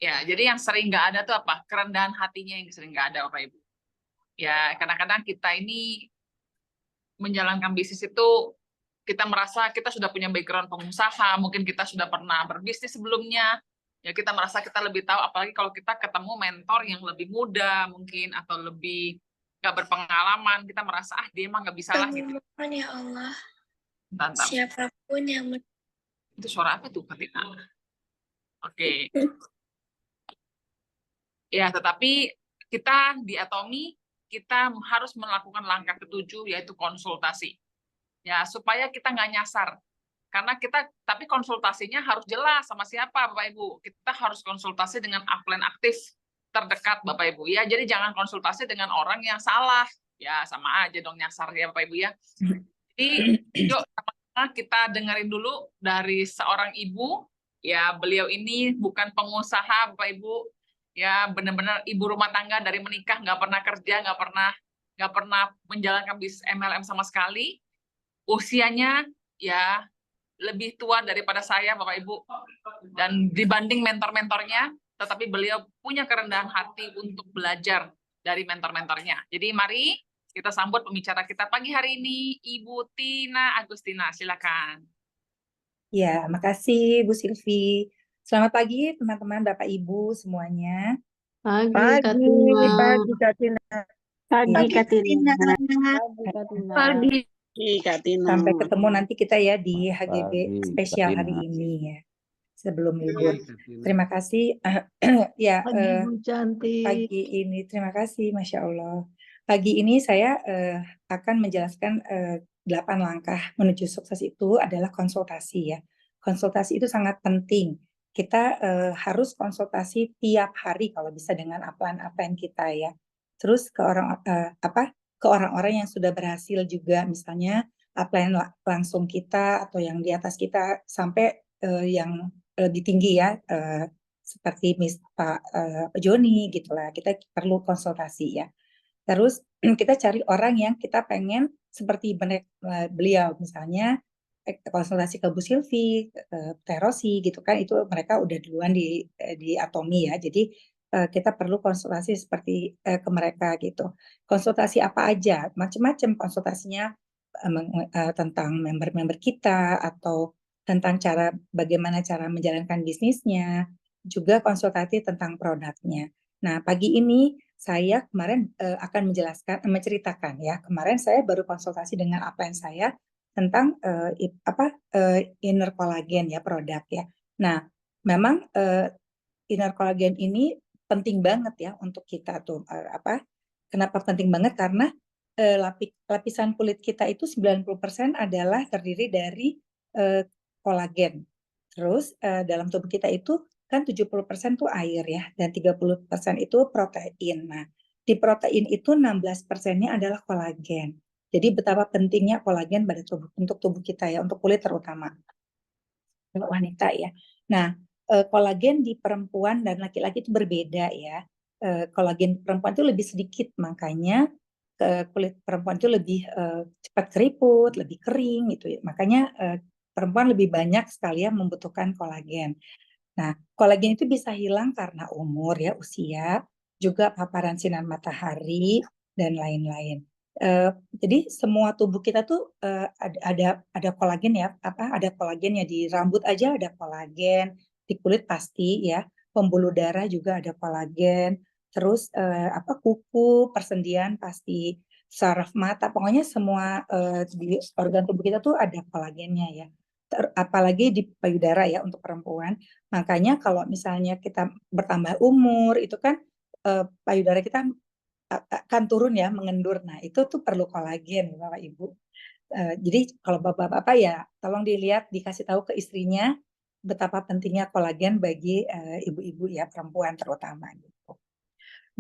Ya, jadi yang sering nggak ada tuh apa? Kerendahan hatinya yang sering nggak ada, Bapak Ibu. Ya, kadang-kadang kita ini menjalankan bisnis itu kita merasa kita sudah punya background pengusaha, mungkin kita sudah pernah berbisnis sebelumnya, ya kita merasa kita lebih tahu, apalagi kalau kita ketemu mentor yang lebih muda mungkin, atau lebih nggak berpengalaman, kita merasa, dia emang nggak bisa lah Kami gitu. mohon ya Allah, Tantang. siapapun yang Itu suara apa tuh, Katina? Oke. Ya, tetapi kita di Atomi, kita harus melakukan langkah ketujuh, yaitu konsultasi. Ya, supaya kita nggak nyasar. Karena kita, tapi konsultasinya harus jelas sama siapa, Bapak Ibu. Kita harus konsultasi dengan upline aktif terdekat, Bapak Ibu. Ya, jadi jangan konsultasi dengan orang yang salah. Ya, sama aja dong nyasar ya, Bapak Ibu ya. Jadi, yuk sama-sama kita dengerin dulu dari seorang ibu. Ya, beliau ini bukan pengusaha, Bapak Ibu. Ya, benar-benar ibu rumah tangga dari menikah, nggak pernah kerja, nggak pernah menjalankan bisnis MLM sama sekali. Usianya ya lebih tua daripada saya, Bapak Ibu. Dan dibanding mentor-mentornya, tetapi beliau punya kerendahan hati untuk belajar dari mentor-mentornya. Jadi mari kita sambut pembicara kita pagi hari ini, Ibu Tina Agustina. Silakan. Ya, makasih Bu Silvi. Selamat pagi teman-teman, Bapak Ibu semuanya. Pagi, Katina. pagi Katina. Pagi, Ya, Katina. Pagi Katina. Pagi, Katina. sampai ketemu nanti kita ya di HGB Pagi, spesial hari Katina. ini ya, sebelum libur. Terima kasih. Ya, Pagi, Bu Cantik. pagi ini terima kasih, Masya Allah. Pagi ini saya akan menjelaskan 8 langkah menuju sukses itu adalah konsultasi ya. Konsultasi itu sangat penting. Kita harus konsultasi tiap hari kalau bisa dengan upline kita ya. Terus ke orang-orang yang sudah berhasil juga, misalnya upline langsung kita atau yang di atas kita sampai yang lebih tinggi ya, seperti Pak Joni gitulah, kita perlu konsultasi ya. Terus kita cari orang yang kita pengen seperti beliau, misalnya konsultasi ke Bu Silvi, Teh Rosi gitu kan, itu mereka udah duluan di Atomi ya. Jadi kita perlu konsultasi seperti ke mereka gitu. Konsultasi apa aja, macam-macam konsultasinya, tentang member-member kita atau tentang bagaimana cara menjalankan bisnisnya, juga konsultasi tentang produknya. Nah, pagi ini saya kemarin akan menceritakan ya. Kemarin saya baru konsultasi dengan upline saya tentang inner collagen ya, produk ya. Nah, memang inner collagen ini penting banget ya untuk kita tuh, kenapa penting banget, karena lapisan kulit kita itu 90% adalah terdiri dari kolagen. Terus dalam tubuh kita itu kan 70% tuh air ya, dan 30% itu protein. Nah, di protein itu 16%-nya adalah kolagen. Jadi betapa pentingnya kolagen pada untuk tubuh kita ya, untuk kulit terutama wanita ya. Nah, kolagen di perempuan dan laki-laki itu berbeda ya. Kolagen perempuan itu lebih sedikit, makanya kulit perempuan itu lebih cepat keriput, lebih kering gitu ya. Makanya perempuan lebih banyak sekali ya membutuhkan kolagen. Nah, kolagen itu bisa hilang karena umur ya, usia, juga paparan sinar matahari dan lain-lain. Jadi semua tubuh kita tuh ada kolagen ya, ada kolagen ya, di rambut aja ada kolagen, di kulit pasti ya, pembuluh darah juga ada kolagen, terus kuku, persendian pasti, saraf mata, pokoknya semua di organ tubuh kita tuh ada kolagennya ya. Apalagi di payudara ya untuk perempuan. Makanya kalau misalnya kita bertambah umur itu kan payudara kita akan turun ya, mengendur. Nah, itu tuh perlu kolagen Bapak Ibu. Jadi kalau Bapak-bapak ya tolong dilihat, dikasih tahu ke istrinya betapa pentingnya kolagen bagi ibu-ibu ya, perempuan terutama gitu.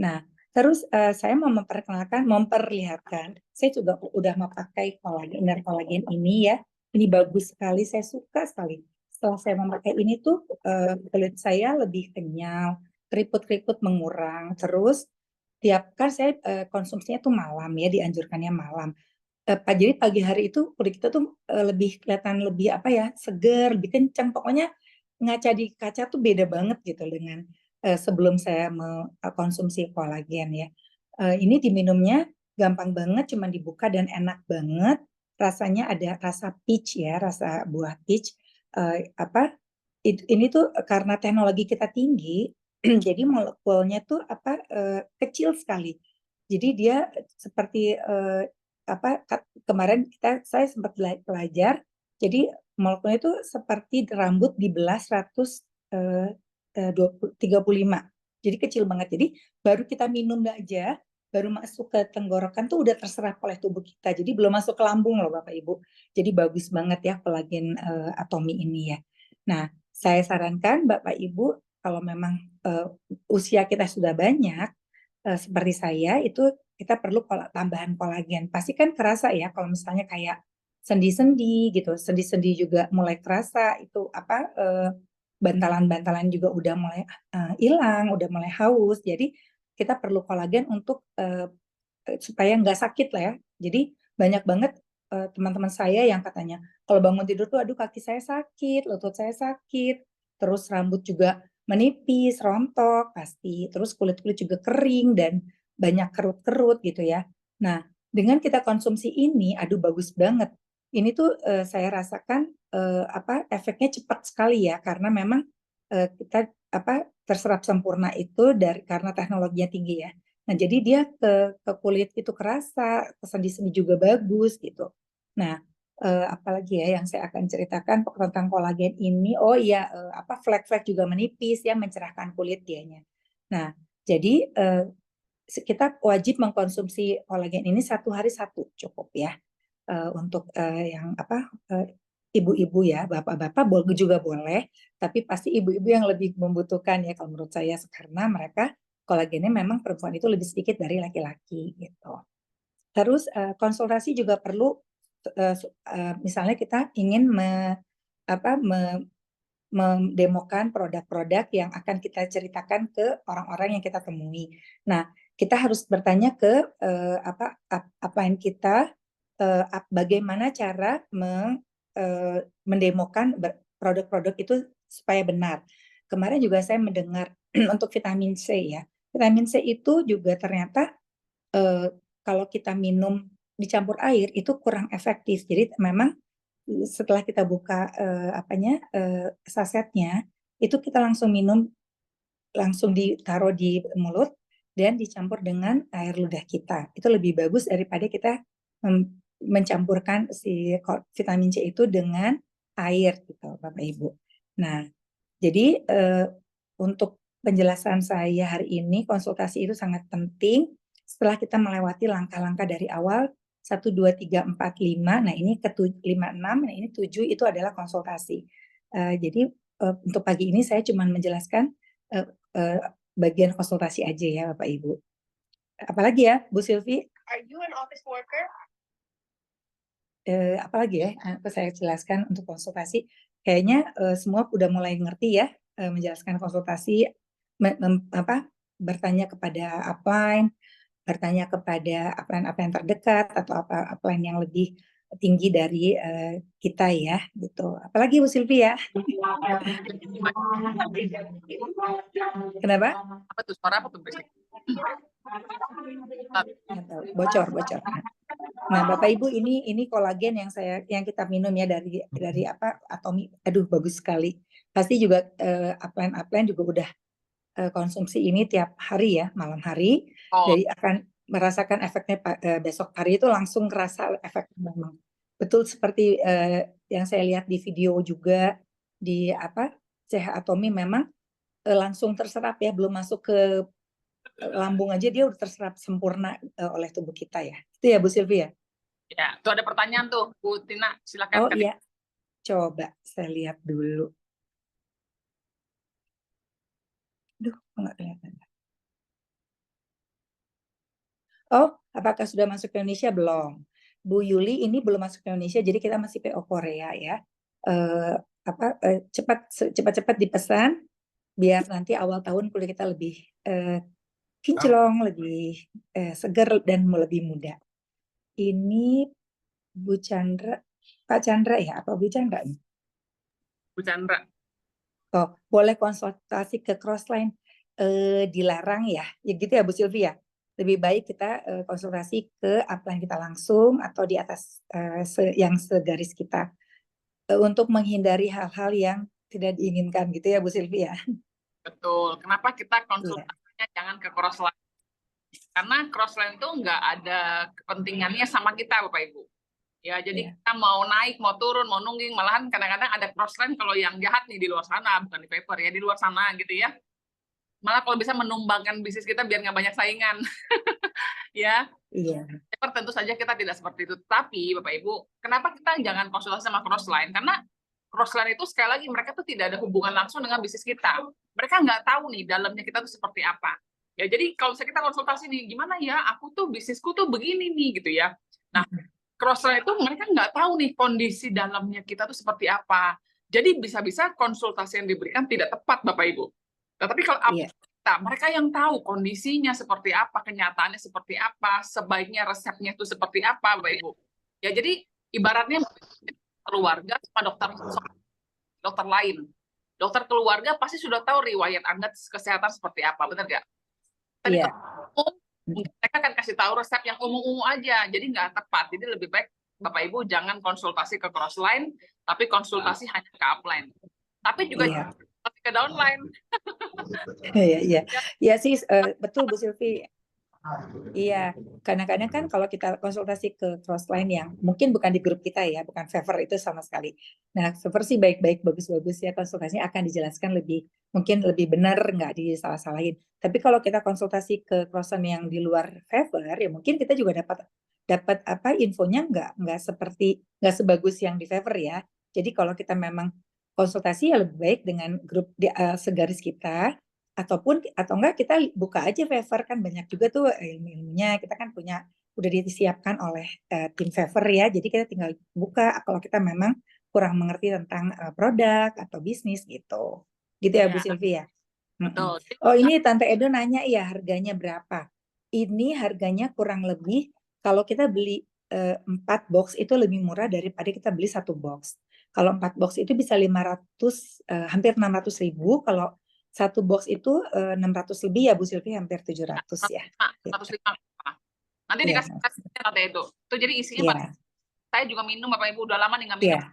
Nah, terus saya mau memperlihatkan, saya juga udah memakai inner kolagen ini ya. Ini bagus sekali, saya suka sekali. Setelah saya memakai ini tuh kulit saya lebih kenyal, keriput-keriput mengurang. Terus kan saya konsumsinya tuh malam ya, dianjurkannya malam. Jadi pagi hari itu kulit kita tuh lebih kelihatan lebih seger, lebih kencang. Pokoknya ngaca di kaca tuh beda banget gitu dengan sebelum saya mengkonsumsi kolagen ya. Ini diminumnya gampang banget, cuma dibuka dan enak banget. Rasanya ada rasa peach ya, rasa buah peach. Ini tuh karena teknologi kita tinggi, jadi molekulnya tuh kecil sekali. Jadi dia seperti kemarin saya sempat belajar. Jadi molekulnya itu seperti rambut dibelah 135. Jadi kecil banget. Jadi baru kita minum aja, baru masuk ke tenggorokan tuh udah terserap oleh tubuh kita. Jadi belum masuk ke lambung loh Bapak Ibu. Jadi bagus banget ya kolagen Atomy ini ya. Nah, saya sarankan Bapak Ibu kalau memang usia kita sudah banyak seperti saya itu kita perlu tambahan kolagen. Pasti kan kerasa ya kalau misalnya kayak sendi-sendi gitu, sendi-sendi juga mulai kerasa itu bantalan-bantalan juga udah mulai hilang, udah mulai haus. Jadi kita perlu kolagen untuk supaya nggak sakit lah ya. Jadi banyak banget teman-teman saya yang katanya kalau bangun tidur tuh aduh kaki saya sakit, lutut saya sakit, terus rambut juga menipis, rontok pasti, terus kulit-kulit juga kering dan banyak kerut-kerut gitu ya. Nah, dengan kita konsumsi ini, aduh bagus banget. Ini tuh saya rasakan efeknya cepat sekali ya karena memang kita terserap sempurna itu karena teknologinya tinggi ya. Nah, jadi dia ke kulit itu kerasa, ke sendi-sendi juga bagus gitu. Nah, apalagi ya yang saya akan ceritakan tentang kolagen ini. Oh iya, flek-flek juga menipis ya, mencerahkan kulit dianya. Nah, jadi kita wajib mengkonsumsi kolagen ini 1 hari 1 cukup ya. Untuk yang ibu-ibu ya, bapak-bapak juga boleh, tapi pasti ibu-ibu yang lebih membutuhkan ya kalau menurut saya karena mereka kolagennya memang perempuan itu lebih sedikit dari laki-laki gitu. Terus konsultasi juga perlu misalnya kita ingin mendemokan produk-produk yang akan kita ceritakan ke orang-orang yang kita temui. Nah, kita harus bertanya ke upline kita bagaimana cara mendemokan produk-produk itu supaya benar. Kemarin juga saya mendengar untuk vitamin C ya. Vitamin C itu juga ternyata kalau kita minum dicampur air itu kurang efektif. Jadi memang setelah kita buka sasetnya itu kita langsung minum, langsung ditaruh di mulut dan dicampur dengan air ludah kita. Itu lebih bagus daripada kita mencampurkan si vitamin C itu dengan air gitu Bapak Ibu. Nah, jadi untuk penjelasan saya hari ini konsultasi itu sangat penting setelah kita melewati langkah-langkah dari awal 1, 2, 3, 4, 5. Nah, ini ke 5, 6, nah ini 7 itu adalah konsultasi. Jadi untuk pagi ini saya cuma menjelaskan bagian konsultasi aja ya Bapak Ibu. Apalagi ya Bu Silvi? Are you an office worker? Apalagi ya saya jelaskan untuk konsultasi. Kayaknya semua udah mulai ngerti ya menjelaskan konsultasi, bertanya kepada upline, bertanya kepada upline terdekat atau upline yang lebih tinggi dari kita ya gitu. Apalagi Bu Silvi ya? Kenapa? Apa tuh suara apa tuh? Bocor. Nah, Bapak Ibu ini kolagen yang kita minum ya dari Atomy. Aduh bagus sekali. Pasti juga upline juga udah konsumsi ini tiap hari ya, malam hari. Jadi akan merasakan efeknya besok hari itu langsung kerasa efeknya memang. Betul seperti yang saya lihat di video juga di CH Atomy memang langsung terserap ya, belum masuk ke lambung aja dia udah terserap sempurna oleh tubuh kita ya. Itu ya Bu Silvi ya? Ya, tuh ada pertanyaan tuh Bu Tina, silakan. Oh iya, coba saya lihat dulu. Duh, nggak kelihatan. Oh, apakah sudah masuk ke Indonesia? Belum. Bu Yuli ini belum masuk ke Indonesia, jadi kita masih PO Korea ya. Cepat-cepat dipesan biar nanti awal tahun kulit kita lebih kinclong, lebih segar dan lebih muda. Ini Bu Chandra, Pak Chandra ya? Apa Bu Chandra? Bu Chandra. Oh, boleh konsultasi ke crossline dilarang ya? Ya gitu ya Bu Sylvia. Lebih baik kita konsultasi ke upline kita langsung atau di atas yang segaris kita untuk menghindari hal-hal yang tidak diinginkan gitu ya Bu Sylvia. Betul. Kenapa kita Iya. konsultasinya jangan ke crossline? Karena crossline itu nggak ada kepentingannya sama kita, Bapak Ibu. Ya, jadi Iya. kita mau naik, mau turun, mau nungging, malahan kadang-kadang ada crossline kalau yang jahat nih di luar sana, bukan di paper ya, di luar sana gitu ya. Malah kalau bisa menumbangkan bisnis kita biar nggak banyak saingan. Ya, Iya. paper tentu saja kita tidak seperti itu. Tapi Bapak Ibu, kenapa kita jangan konsultasi sama crossline? Karena crossline itu sekali lagi mereka tuh tidak ada hubungan langsung dengan bisnis kita. Mereka nggak tahu nih dalamnya kita tuh seperti apa. Ya, jadi kalau misalnya kita konsultasi nih, gimana ya, aku tuh bisnisku tuh begini nih gitu ya. Nah, crossline itu mereka nggak tahu nih kondisi dalamnya kita tuh seperti apa. Jadi bisa-bisa konsultasi yang diberikan tidak tepat, Bapak Ibu. Tetapi kalau Iya. mereka yang tahu kondisinya seperti apa, kenyataannya seperti apa, sebaiknya resepnya itu seperti apa, Bapak Ibu. Ya, jadi ibaratnya keluarga sama dokter lain. Dokter keluarga pasti sudah tahu riwayat Anda kesehatan seperti apa, benar nggak? Tadi Iya. mereka akan kasih tahu resep yang umum-umum aja, jadi nggak tepat. Jadi lebih baik Bapak Ibu jangan konsultasi ke crossline, tapi konsultasi hanya ke upline. Tapi juga Iya. ke downline. Iya, iya. Iya sih, betul Bu Sylvie. Iya, kadang-kadang kan kalau kita konsultasi ke crossline yang mungkin bukan di grup kita ya, bukan favor itu sama sekali. Nah, favor sih baik-baik, bagus-bagus ya, konsultasinya akan dijelaskan mungkin lebih benar, nggak disalah-salahin. Tapi kalau kita konsultasi ke crossline yang di luar favor, ya mungkin kita juga dapat apa infonya nggak sebagus yang di favor ya. Jadi kalau kita memang konsultasi ya lebih baik dengan grup segaris kita, atau enggak kita buka aja favor, kan banyak juga tuh ilmu-ilmunya, kita kan udah disiapkan oleh tim favor ya, jadi kita tinggal buka kalau kita memang kurang mengerti tentang produk atau bisnis gitu ya Bu Ya, Sylvia. betul. Oh, ini Tante Edo nanya ya harganya berapa. Ini harganya kurang lebih kalau kita beli 4 box itu lebih murah daripada kita beli 1 box. Kalau 4 box itu bisa 500, hampir 600.000. Kalau 1 box itu 600 lebih ya Bu Sylvia, hampir 700 ya. 105. Nanti Iya. dikasih Tante Edo. Itu jadi isinya Iya. saya juga minum, Bapak Ibu udah lama nih nggak minum.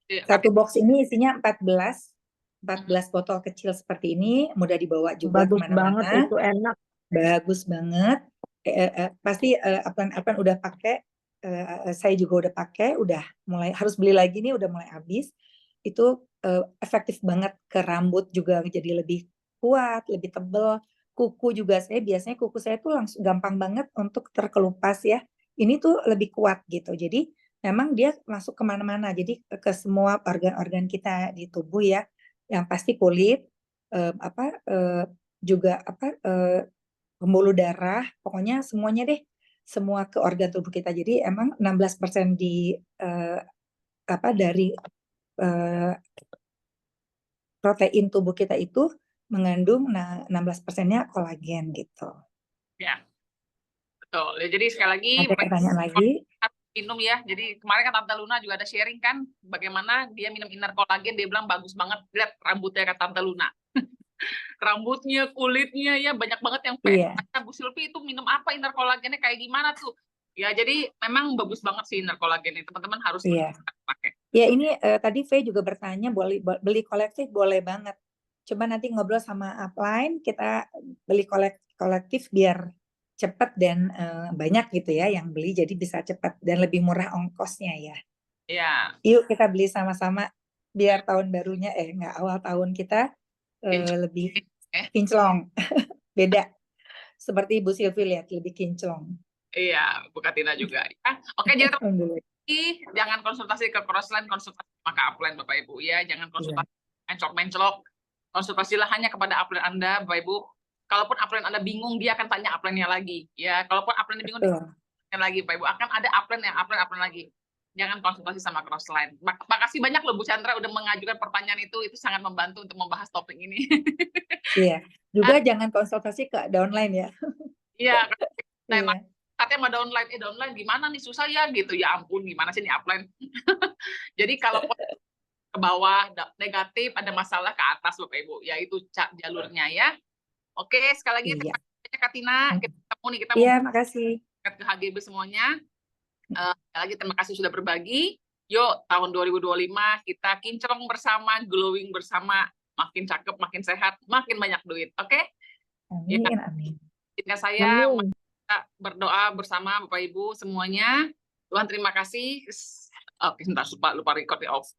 Iya. 1 box ini isinya 14 botol kecil seperti ini, mudah dibawa juga Bagus banget, kemana-mana. itu enak. Bagus banget. Pasti Aplan udah pakai, saya juga udah pakai, udah mulai harus beli lagi nih, udah mulai habis. Itu efektif banget ke rambut juga jadi lebih kuat, lebih tebel. Kuku juga biasanya kuku saya tuh langsung gampang banget untuk terkelupas ya. Ini tuh lebih kuat gitu. Jadi memang dia masuk kemana-mana. Jadi ke semua organ-organ kita di tubuh ya. Yang pasti kulit, juga pembuluh darah, pokoknya semuanya deh, semua ke organ tubuh kita. Jadi emang 16% dari protein tubuh kita itu mengandung 16%-nya kolagen gitu. Ya, betul. Ya, jadi sekali lagi Ada pertanyaan lagi? minum ya. Jadi kemarin kan Tante Luna juga ada sharing kan bagaimana dia minum inner collagen, dia bilang bagus banget. Lihat rambutnya kata Tante Luna. Rambutnya, kulitnya ya banyak banget yang Iya. Bu Sylvie itu minum apa inner collagennya kayak gimana tuh? Ya, jadi memang bagus banget sih inner collagen ini. Teman-teman harus pakai. Ya ini tadi Faye juga bertanya boleh beli kolektif, boleh banget. Coba nanti ngobrol sama upline, kita beli kolektif biar cepat dan banyak gitu ya yang beli, jadi bisa cepat dan lebih murah ongkosnya ya. Ya. Yuk kita beli sama-sama biar tahun barunya nggak awal tahun kita lebih kinclong. Beda. Seperti Ibu Sylvie lihat lebih kinclong. Iya, Bu Katina juga. Ya. Oke, jadi jangan konsultasi ke crossline, konsultasi sama ke upline Bapak Ibu ya. Jangan konsultasi menclok-menclok. Konsultasilah hanya kepada upline Anda, Bapak Ibu. Kalaupun upline Anda bingung, dia akan tanya upline-nya lagi. Ya, kalaupun upline bingung, dia akan lagi, Bapak Ibu. Akan ada upline lagi. Jangan konsultasi sama crossline. Makasih banyak loh Bu Chandra udah mengajukan pertanyaan itu sangat membantu untuk membahas topik ini. Iya, juga jangan konsultasi ke downline ya. Iya, katanya mau downline gimana nih, susah ya gitu. Ya ampun, gimana sih nih upline. Jadi kalau ke bawah, negatif ada masalah ke atas Bapak Ibu, yaitu jalurnya ya. Oke, sekali lagi Iya. terima kasih Kak Tina. Kita ketemu nih, kita Iya, mau makasih. ke HGB semuanya. Sekali lagi terima kasih sudah berbagi. Yuk, tahun 2025 kita kinclong bersama, glowing bersama, makin cakep, makin sehat, makin banyak duit. Oke? Ya, Amin, amin. jika saya Amin. kita berdoa bersama Bapak Ibu semuanya. Tuhan terima kasih. Oke, sebentar lupa record ya off.